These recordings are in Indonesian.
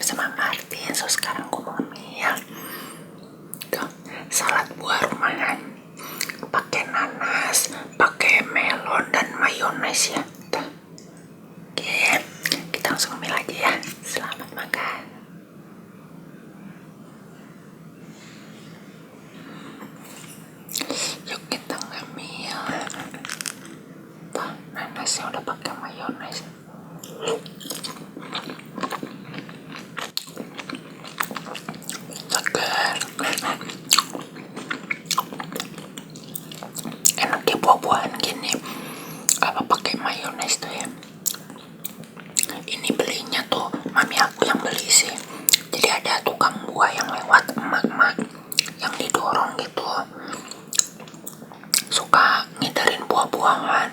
sama Martin. So sekarang gue mau ngemil tuh salad buah rumahan pakai nanas, pakai melon dan mayones ya. Tuh. Oke, kita langsung ngemil aja ya. Selamat makan. Yuk kita ngemil. Tuh, nanasnya udah pakai mayones. Segar. Enaknya buah-buahan gini apa pakai mayones tuh ya. Ini belinya tuh mami aku yang beli sih. Jadi ada tukang buah yang lewat, emak-emak yang didorong gitu, suka ngidarin buah-buahan.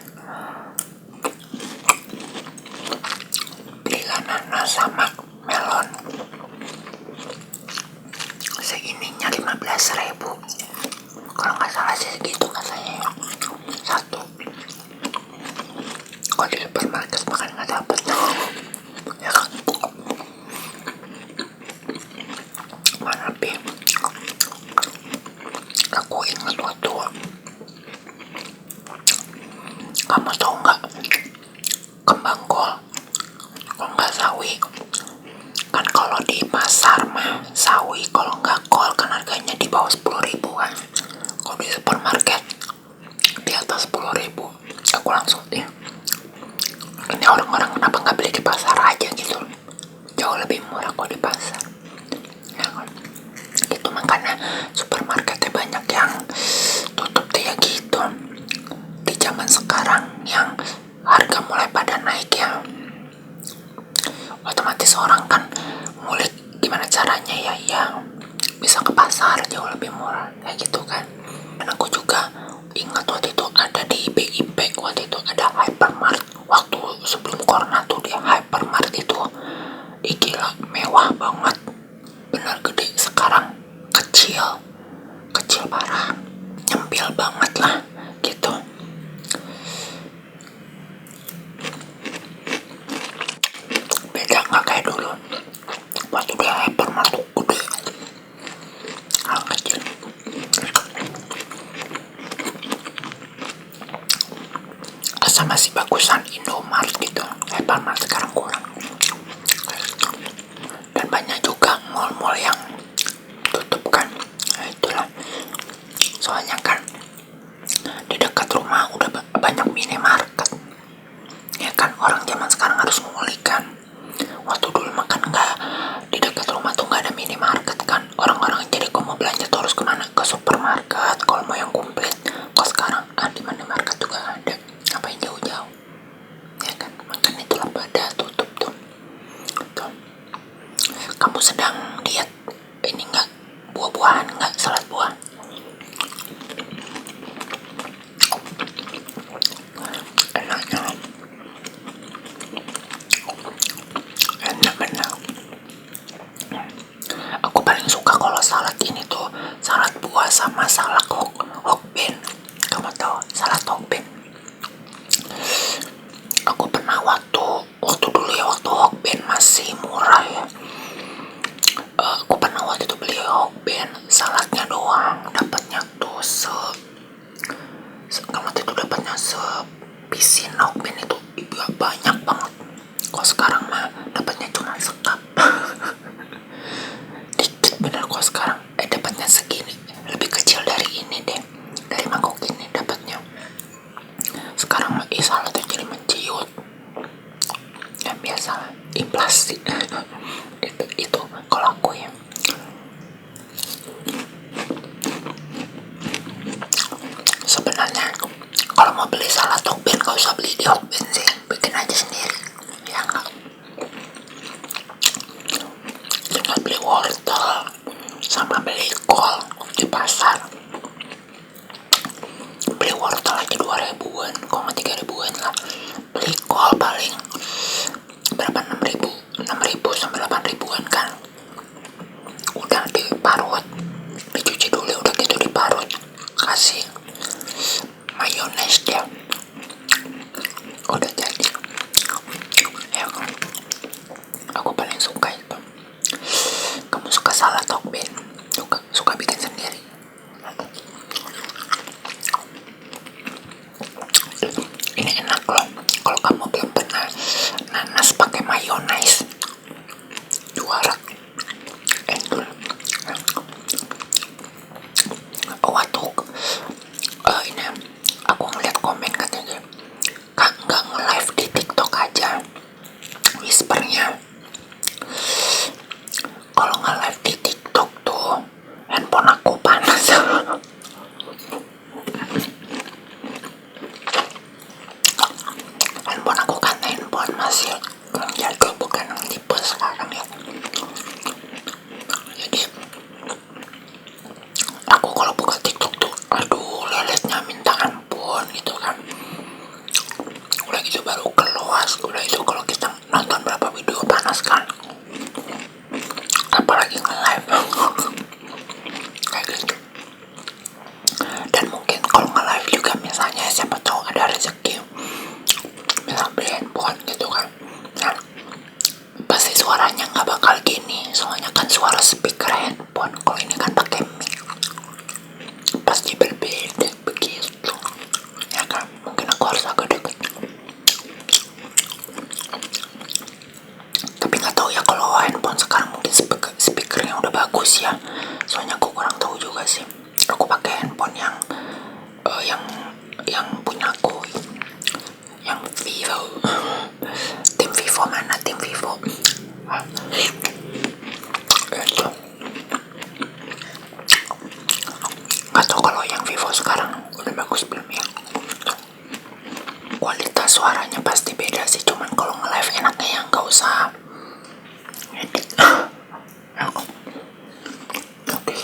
Belilah nanas sama melon. Segininya 15.000. Kalau nggak salah sih segitu katanya ya. Satu. Kalau di supermarket makan nggak dapet ya kan. Mana pi? Aku ingat waktu, kamu tahu nggak kembang kol nggak sawi kan? Kalau di pasar mah sawi, kalau nggak kol kan harganya di bawah 10.000 kan. Kalau di supermarket di atas 10.000. Aku langsung ini orang-orang kenapa nggak beli di pasar aja gitu, jauh lebih murah kok di pasar ya kan. Itu makanya supermarketnya banyak yang tutup kayak gitu di zaman sekarang yang harga mulai pada naik ya. Otomatis orang kan ngulik gimana caranya ya bisa ke pasar jauh lebih murah kayak gitu kan. Dan aku juga ingat waktu itu ada di BIP, waktu itu ada hypermart waktu sebelum corona tuh. Dia hypermart itu gila mewah banget, bener gede. Sekarang kecil parah, nyempil banget lah gitu. Beda nggak kayak dulu waktu dia hypermart tuh gede, sekarang kecil. Asa masih bagusan Indomart gitu, hypermart sekarang kurang. Dan banyak juga mall-mall yang tutup kan. Nah itulah, soalnya kan di dekat rumah udah banyak minimarket ya kan. Orang zaman sekarang harus ngulik kan. Waktu dulu makan nggak, di dekat rumah tuh nggak ada minimarket kan. Orang-orang jadi kalau mau belanja tuh harus kemana, ke supermarket kalau mau yang komplit. Kalau sekarang di minimarket juga ada, ngapain jauh-jauh ya kan. Makan itulah pada tutup tuh. Kamu sedang diet ini nggak, buah-buahan nggak, salad buah? Enaknya enak benar. Aku paling suka kalau salad ini tuh salad buah sama salad hokben. Kamu tahu salad hokben? Aku pernah waktu dulu ya, waktu hokben masih murah ya. Aku pernah waktu itu beli hokben, saladnya doang dapatnya tuh kamu waktu itu dapatnya sepisin hokben itu banyak banget. Kalau sekarang mah dapatnya cuma sekap. Dikit bener. Kalau sekarang dapatnya segini, lebih kecil dari ini deh, dari mangkok ini dapatnya. Sekarang mah saladnya jadi menciut ya, biasa plastik. itu kalau aku ya. Sebenarnya kalau mau beli salad hokben gak usah beli di hokben sih, bikin aja sendiri ya enggak. Tinggal beli wortel sama beli kol di pasar. Beli wortel aja 2.000-an, kok nggak 3.000-an lah. Beli kol paling berapa, 6.000 sampai 8.000-an kan. Udah diparut, dicuci dulu, udah gitu diparut, kasih mayones dia, udah jadi ya. Aku paling suka itu suara endul. Waktu ini aku ngeliat komen katanya, Kak nggak nge-live di TikTok aja. Whispernya, kalau nge-live di TikTok tuh handphone aku panas. Handphone aku kan handphone masih jadul, bukan yang tipe sekarang ya. Jadi aku kalau buka TikTok tuh aduh leletnya minta ampun gitu kan. Udah gitu baru keluar, udah itu kalau kita nonton berapa video panas kan, apalagi nge-live kayak gitu. Dan mungkin kalau nge-live juga misalnya siapa tahu ada rezeki misal beli handphone gitu kan, nah pasti suaranya nggak bakal gini, soalnya kan suara speaker handphone. Kalau ini kan pakai mic, pasti berbeda begitu ya kan. Mungkin aku harus agak deket, tapi nggak tahu ya kalau handphone sekarang mungkin speakernya udah bagus ya, soalnya aku kurang tahu juga sih. Aku pakai handphone yang yang punya aku, yang Vivo. Tim Vivo mana, tim Vivo itu. Nggak tahu kalau yang Vivo sekarang udah bagus belum ya. Kualitas suaranya pasti beda sih, cuman kalau nge-live enaknya yang nggak usah edit. Oke.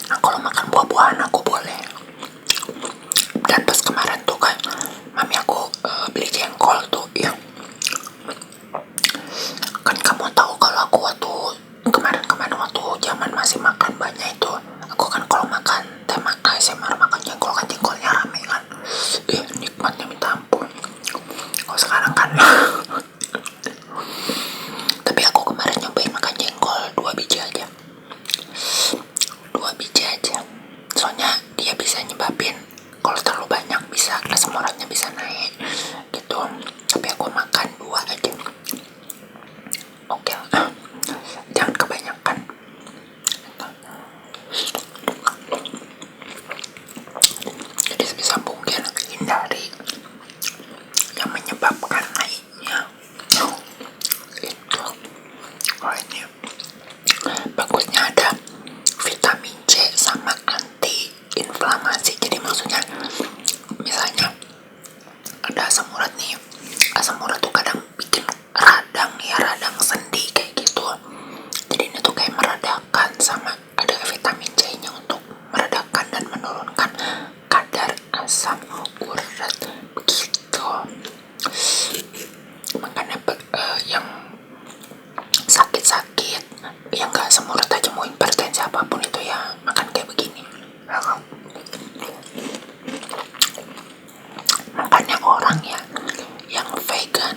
Nah kalau makan buah-buahan aku boleh. Dan pas kemarin tuh kan mami aku beli jengkol tuh ya. Kan kamu tahu kalau aku waktu kemarin waktu zaman masih makan banyak itu, aku kan kalau makan ASMR makan jengkol kan jengkolnya rame kan, nikmatnya minta ampun. Kalau sekarang kan tapi aku kemarin nyobain makan jengkol 2 biji aja, soalnya dia bisa nyebabin kalau terlalu banyak bisa asam uratnya bisa naik gitu. Tapi aku makan 2 aja, oke lah. Jangan kebanyakan. Jadi sebisa mungkin hindari yang menyebabkan naiknya itu. Oh ini bagusnya ada vitamin C sama anti inflamasi. Jadi maksudnya misalnya ada asam urat nih, asam urat tuh kadang bikin radang ya, radang sendi kayak gitu. Jadi ini tuh kayak meredakan, sama ada vitamin C nya untuk meredakan dan menurunkan kadar asam urat begitu. Makanya yang sakit-sakit yang gak asam urat aja, mau hipertensi apapun itu ya makan kayak begini. Makanya orang ya yang vegan,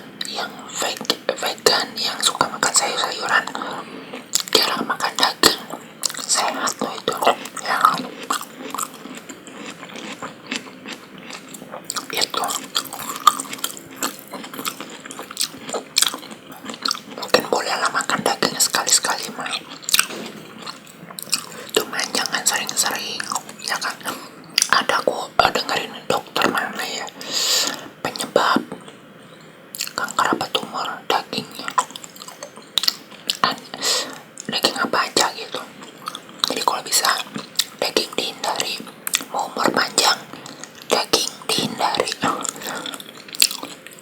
yang suka makan sayur-sayuran, jarang makan daging, sehat loh itu ya. Itu mungkin bolehlah makan daging sekali-sekali mah, cuman jangan sering-sering ya kan. Ada aku dengerin dokter mana ya, penyebab kanker apa tumor dagingnya, daging apa aja gitu. Jadi kalau bisa daging dihindari, mau umur panjang daging dihindari,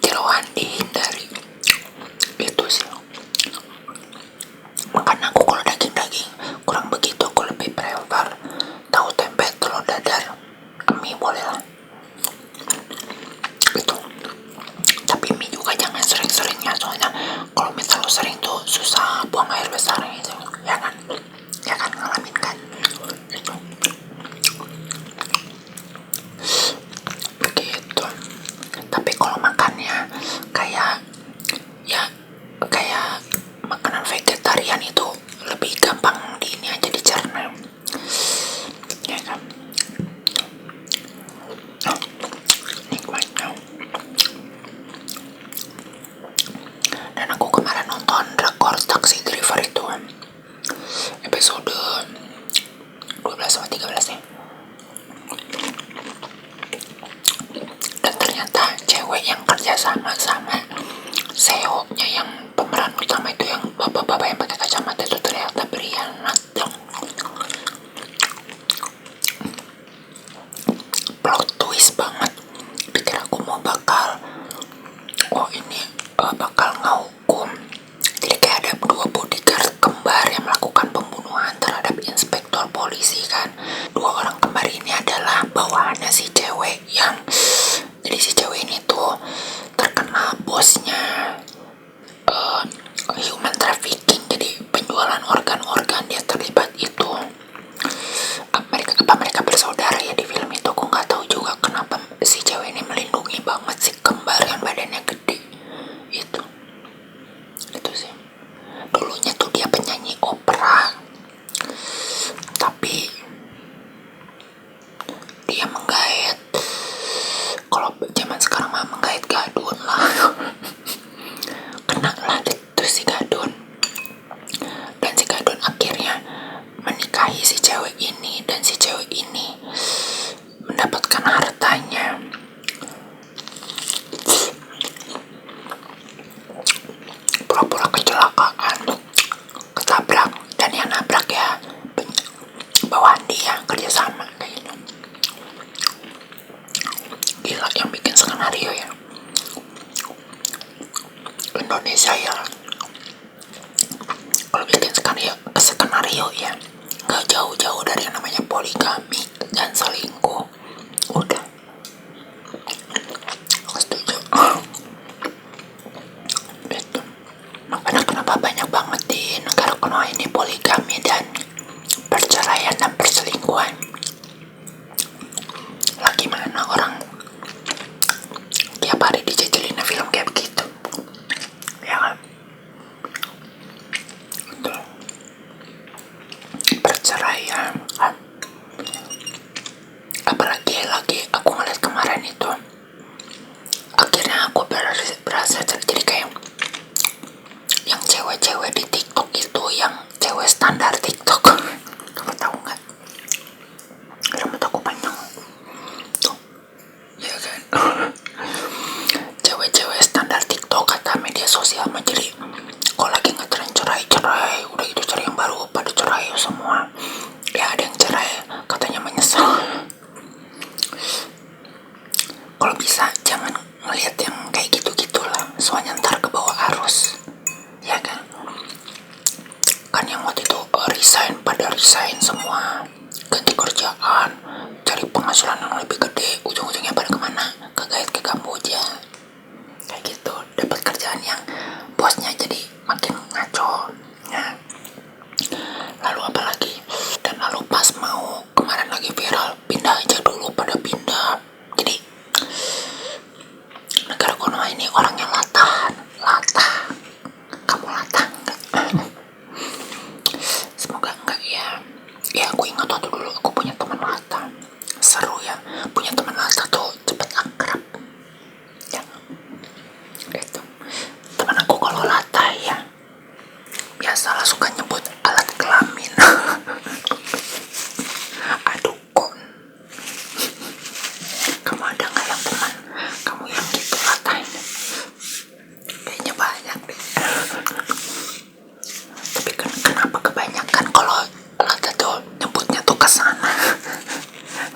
jeroan dihindari, itu sih. Makanya aku kalau daging kurang begitu, aku lebih prefer tahu tempe, telur dadar, mie boleh lah itu. Tapi mie juga jangan sering-sering ya, soalnya kalau mie terlalu sering tuh susah buang air besar gitu ya kan, ngalamin kan itu begitu. kan. Dua orang kembar ini adalah bawahannya si cewek yang, jadi si cewek ini tuh terkenal bosnya human trafficking, jadi penjualan organ-organ, dia terlibat itu. Mereka bersaudara ya di film itu. Aku nggak tahu juga kenapa si cewek ini melindungi banget si kembar yang badannya gede itu sih. Dulunya tuh dia penyanyi opera, tapi dia menggait, kalau zaman sekarang mah menggait gadun lah. Kena lah itu si gadun, dan si gadun akhirnya menikahi si cewek ini, dan si cewek ini mendapatkan hartanya. Pura-pura kecelakaan, ketabrak, dan yang nabrak ya bawahan dia, kerjasama kayak gitu. Gila yang bikin skenario ya Indonesia ya. Kalau bikin skenario ya nggak jauh-jauh dari yang namanya poligami dan selingkuh. Udah, aku setuju. Itu makanya kenapa banyak banget di negara kuno ini poligami dan perceraian dan perselingkuhan. Lagi mana orang tiap hari dijajalin film kayak begitu, ya kan? Betul. Perceraian, apalagi lagi aku ngeliat kemarin itu, akhirnya aku berasa jadi kayak yang cewek-cewek di TikTok itu, yang cewek standar TikTok. Kamu tahu nggak? Rambut aku panjang tuh, ya kan? Cewek-cewek standar TikTok kata media sosial mah, jadi kalau lagi ngetren cerai, udah gitu cari yang baru, pada cerai semua. Ya ada yang cerai katanya menyesal. Kalau bisa jangan ngeliat yang kayak gitu-gitulah, soalnya ntar ke bawah arus, ya kan? Kan yang waktu itu pada resign semua, ganti kerjaan, cari penghasilan yang lebih gede, ujung-ujungnya pada kemana? Kegait ke Kamboja, kayak gitu. Dapat kerjaan yang bosnya jadi makin ngaco. Nah, lalu apa lagi? Dan lalu pas mau kemarin lagi viral, pindah aja dulu, pada pindah. Jadi negara kuno ini orangnya latah. Kamu latah enggak? Semoga enggak ya. Ya aku ingat waktu dulu aku punya teman latah. Seru ya, punya teman latah tuh cepet akrab. Ya, itu. Teman aku kalau latah ya, biasalah suka nyebut alat kelamin. Aduh kon, kamu ada nggak yang teman kamu yang gitu latahnya? Kayaknya banyak deh. Tapi kenapa kebanyakan kalau latah tuh nyebutnya tuh kesana,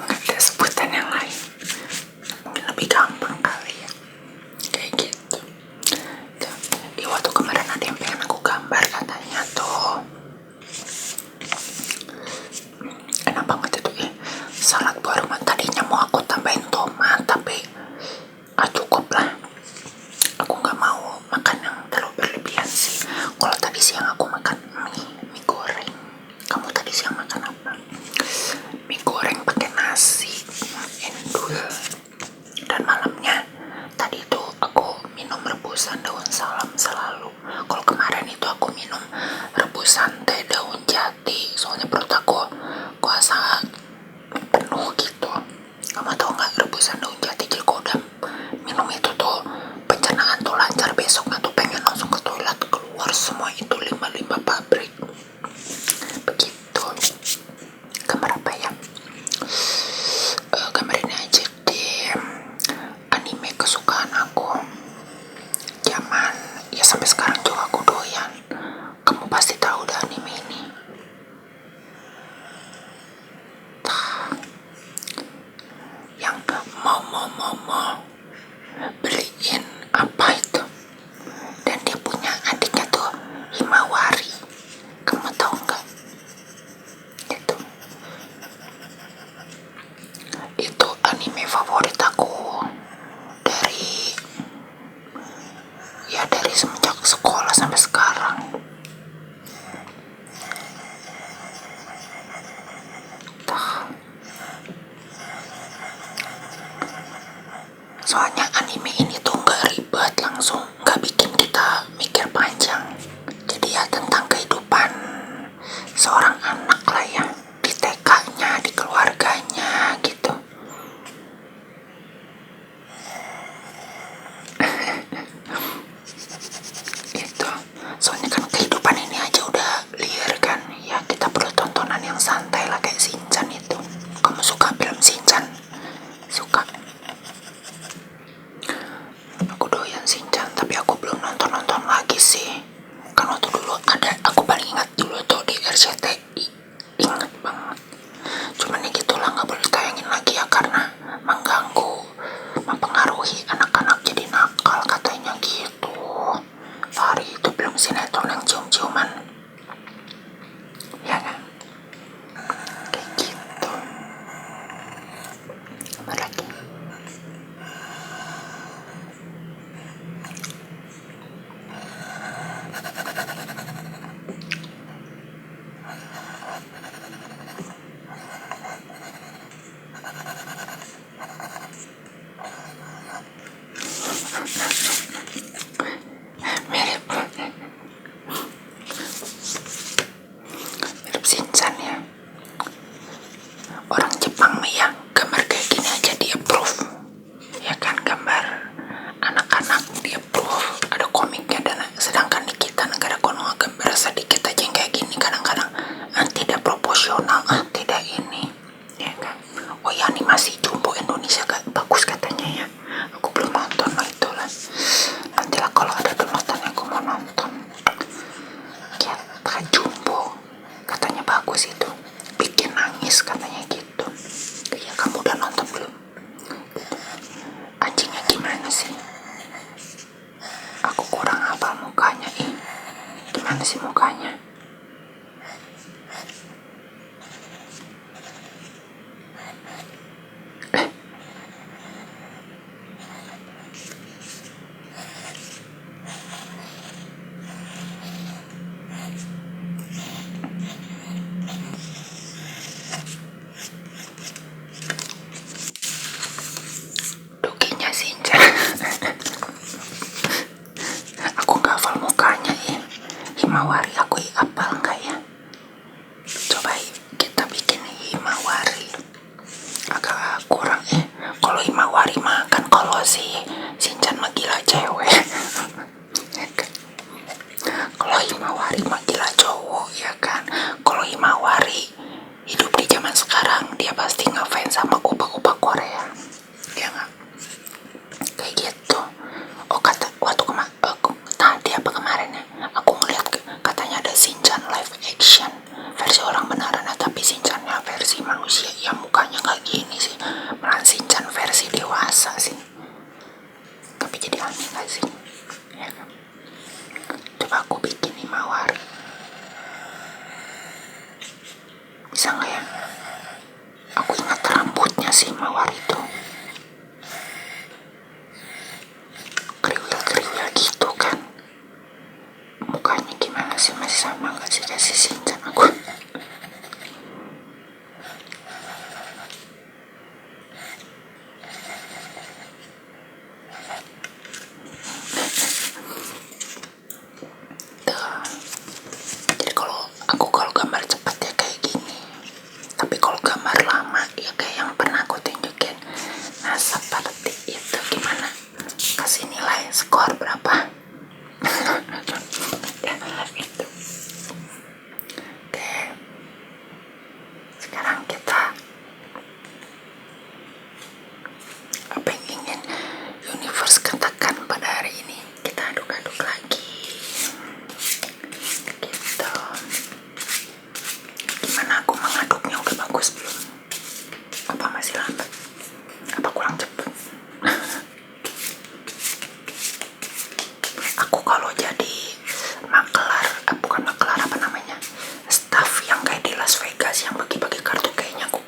nggak ada sebutan yang lain? Mungkin lebih gampang kali ya, kayak gitu. Di waktu kemarin ada yang pengen aku gambar, katanya tuh enak banget itu ya, salad buah rumah. Tadinya mau aku tambahin tomat, tapi cukup lah, aku nggak mau makan yang terlalu berlebihan sih. Kalau tadi siang aku makan mie goreng. Kamu tadi siang makan apa? Mie goreng pakai nasi endul. Dan malamnya tadi tuh aku minum rebusan daun salam selalu. Kalau kemarin itu aku minum rebusan teh daun jati, soalnya perut aku kuasa penuh gitu. Kamu tahu nggak rebusan daun jati? Jadi kalau udah minum itu tuh pencernaan tuh lancar, besoknya tuh pengen langsung ke toilet, keluar semua itu limbah-limbah pabrik. Begitu. Gambar apa ya? Gambar ini aja deh. Anime kesukaan aku. Zaman ya sampai sekarang juga aku doyan. Kamu pasti tahu dah anime ini. Yang mau beliin apa itu, dan dia punya adiknya tuh Himawari. Kamu tahu nggak itu? Soalnya anime ini tuh nggak ribet, langsung nggak bikin kita mikir panjang. Jadi ya tentang kehidupan seorang anak lah ya, di TK-nya, di keluarganya gitu. Gitu. Soalnya kan kehidupan ini aja udah liar kan, ya kita perlu tontonan yang santai lah kayak Shinchan itu. Kamu suka film Shinchan? Suka. Aku doyan Shinchan, tapi aku belum nonton lagi sih. Kan waktu dulu ada, aku paling ingat dulu tuh di RCTI, ingat banget. Cuman ya gitulah, nggak boleh tayangin lagi ya karena mengganggu, mempengaruhi anak-anak jadi nakal katanya gitu. Hari itu belum sinetron yang cium-ciuman, ya kan? Kayak gitu. Apa lagi? Mirip Shinchan ya. Orang Jepang mah ya gambar kayak gini aja di approve, ya kan? Gambar anak-anak di approve, ada komiknya. Dan sedangkan di kita negara konoha gambar sedikit aja yang kayak gini kadang-kadang tidak proporsional, tidak ini, ya kan? Oh ya, animasi Jumbo Indonesia gak bagus katanya ya. Aku belum nonton loh itu lah. Nantilah kalau ada downloadan aku mau nonton. Kayak Jumbo katanya bagus itu, bikin nangis katanya gitu. Ya kamu udah nonton belum? Anjingnya gimana sih? Aku kurang hafal mukanya. Gimana sih mukanya? Dukinya Shinchan. Aku nggak hafal mukanya ya. Himawari aku hafal nggak ya? Coba kita bikin Himawari. Agak kurang ya. Kalau Himawari mah kan kalau si Shinchan mah gila cewek. Kalau Himawari mah gila cowok, ya kan? Kalau Himawari hidup di zaman sekarang, dia pasti ngefans sama opa-opa Korea, ya nggak? Kayak gitu. Oh kata waktu tadi apa kemarin ya, aku ngeliat katanya ada Shinchan live action versi orang beneran, tapi Shinchannya versi manusia, ya mukanya nggak gini sih, malah Shinchan versi dewasa sih. Tapi jadi aneh nggak sih, ya kan? Coba aku bikin Himawari, bisa nggak ya? Aku ingat rambutnya sih Himawari itu kriwil-kriwil gitu kan. Mukanya gimana sih, masih sama nggak sih kayak si Shinchan aku? Jadi kalau gambar cepat ya kayak gini, tapi kalau gambar lama ya kayak yang pernah aku tunjukin. Nah seperti itu. Gimana, kasih nilai skor berapa? Ya itu. Oke, sekarang kita apa yang ingin universe katakan pada hari ini, kita aduk-aduk lagi gitu. Gimana aku mengaduknya, udah bagus belum? Apa masih lambat? Apa kurang cepat? Aku kalau jadi bukan makelar, apa namanya, staff yang kayak di Las Vegas yang bagi-bagi kartu, kayaknya aku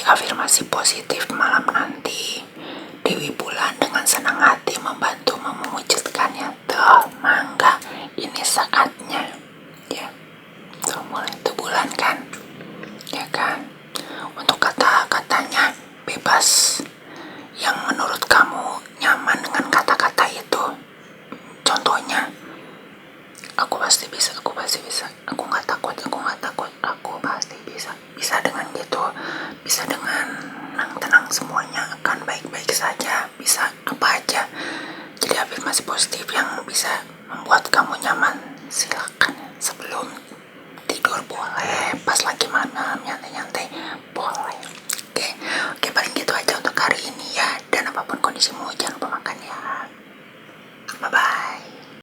afirmasi positif malam nanti. Dewi Bulan dengan senang hati membantumu mewujudkannya. Tuh, mangga, ini saatnya. Ya, tuh mulai tuh bulan kan, ya kan. Untuk kata-katanya bebas. Yang menurut kamu nyaman dengan kata-kata itu. Contohnya, aku pasti bisa, aku pasti bisa, aku nggak takut, aku pasti bisa. Bisa dengan gitu, bisa dengan tenang semuanya akan baik-baik saja. Bisa apa aja. Jadi afirmasi positif yang bisa membuat kamu nyaman, silakan. Sebelum tidur boleh, pas lagi malam nyantai-nyantai boleh. Oke, paling gitu aja untuk hari ini ya. Dan apapun kondisimu, jangan lupa